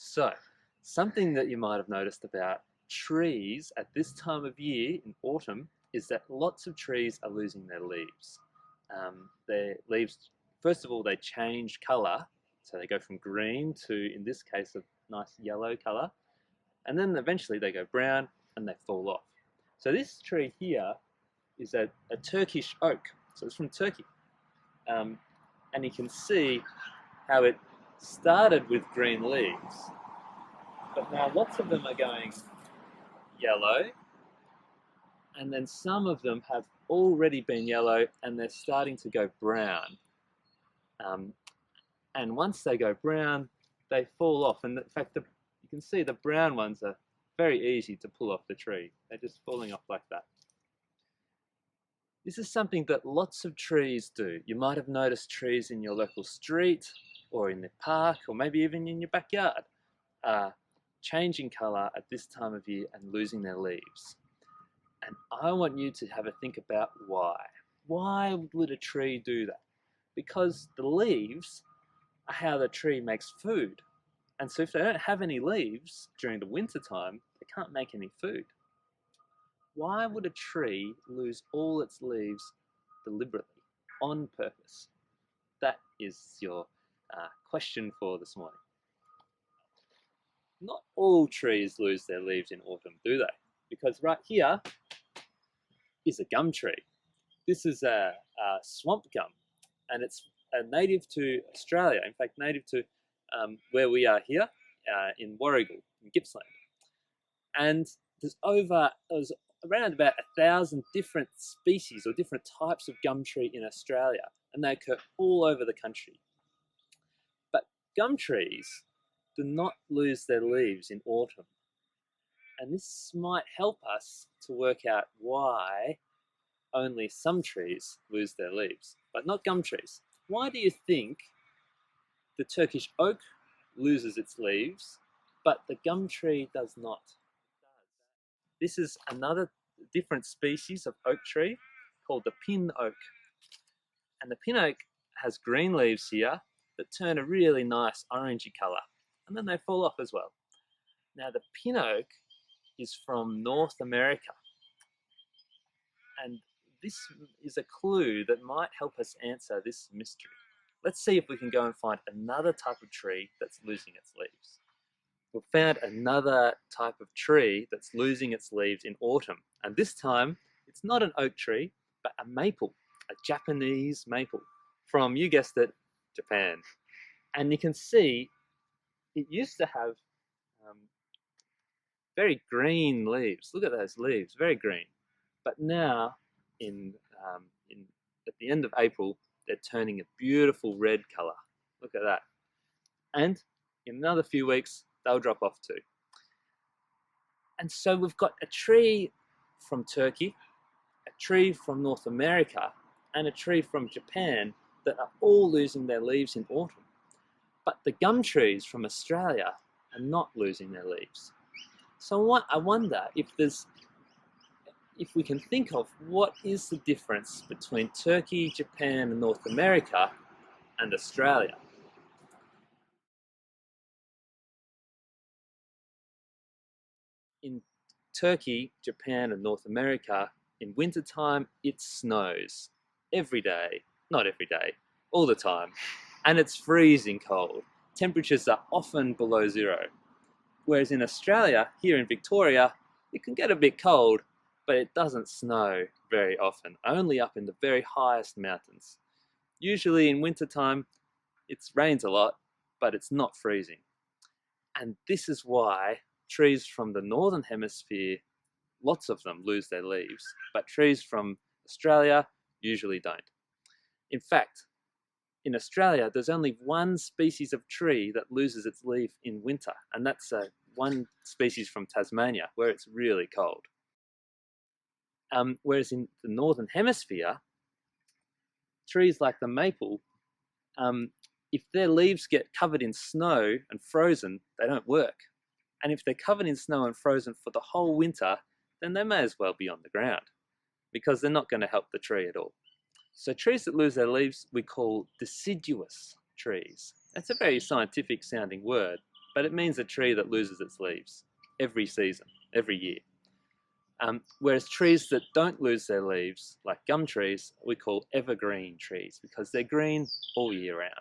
So, something that you might have noticed about trees at this time of year in autumn is that lots of trees are losing their leaves. Their leaves, first of all, they change colour. So they go from green to, in this case, a nice yellow colour. And then eventually they go brown and they fall off. So this tree here is a Turkish oak. So it's from Turkey. Um, and you can see how it started with green leaves, but now lots of them are going yellow, and then some of them have already been yellow and they're starting to go brown. Um, and once they go brown, they fall off. And in fact, you can see the brown ones are very easy to pull off the tree. They're just falling off like that. This is something that lots of trees do. You might have noticed trees in your local street or in the park or maybe even in your backyard are changing colour at this time of year and losing their leaves. And I want you to have a think about why. Why would a tree do that? Because the leaves are how the tree makes food. And so if they don't have any leaves during the winter time, they can't make any food. Why would a tree lose all its leaves deliberately, on purpose? That is your question for this morning. Not all trees lose their leaves in autumn, do they? Because right here is a gum tree. This is a swamp gum, and it's native to Australia. In fact, native to where we are here in Warragul, in Gippsland. And there's around about 1,000 different species or different types of gum tree in Australia, and they occur all over the country. But gum trees do not lose their leaves in autumn. And this might help us to work out why only some trees lose their leaves, but not gum trees. Why do you think the Turkish oak loses its leaves, but the gum tree does not? This is another different species of oak tree called the pin oak. And the pin oak has green leaves here that turn a really nice orangey colour, and then they fall off as well. Now the pin oak is from North America, and this is a clue that might help us answer this mystery. Let's see if we can go and find another type of tree that's losing its leaves. We've found another type of tree that's losing its leaves in autumn, and this time it's not an oak tree but a maple, a Japanese maple from, you guessed it, Japan. And you can see it used to have very green leaves. Look at those leaves, very green. But now, at the end of April, they're turning a beautiful red colour. Look at that. And in another few weeks, they'll drop off too. And so we've got a tree from Turkey, a tree from North America, and a tree from Japan that are all losing their leaves in autumn. But the gum trees from Australia are not losing their leaves. So I wonder if we can think of what is the difference between Turkey, Japan, and North America and Australia. In Turkey, Japan, and North America, in wintertime, it snows every day. Not every day, all the time. And it's freezing cold. Temperatures are often below zero. Whereas in Australia, here in Victoria, it can get a bit cold, but it doesn't snow very often, only up in the very highest mountains. Usually in wintertime, it rains a lot, but it's not freezing. And this is why trees from the Northern Hemisphere, lots of them lose their leaves, but trees from Australia usually don't. In fact, in Australia, there's only one species of tree that loses its leaf in winter, and that's one species from Tasmania, where it's really cold. Whereas in the Northern Hemisphere, trees like the maple, if their leaves get covered in snow and frozen, they don't work. And if they're covered in snow and frozen for the whole winter, then they may as well be on the ground, because they're not going to help the tree at all. So trees that lose their leaves we call deciduous trees. That's a very scientific sounding word, but it means a tree that loses its leaves every season, every year. Whereas trees that don't lose their leaves, like gum trees, we call evergreen trees because they're green all year round.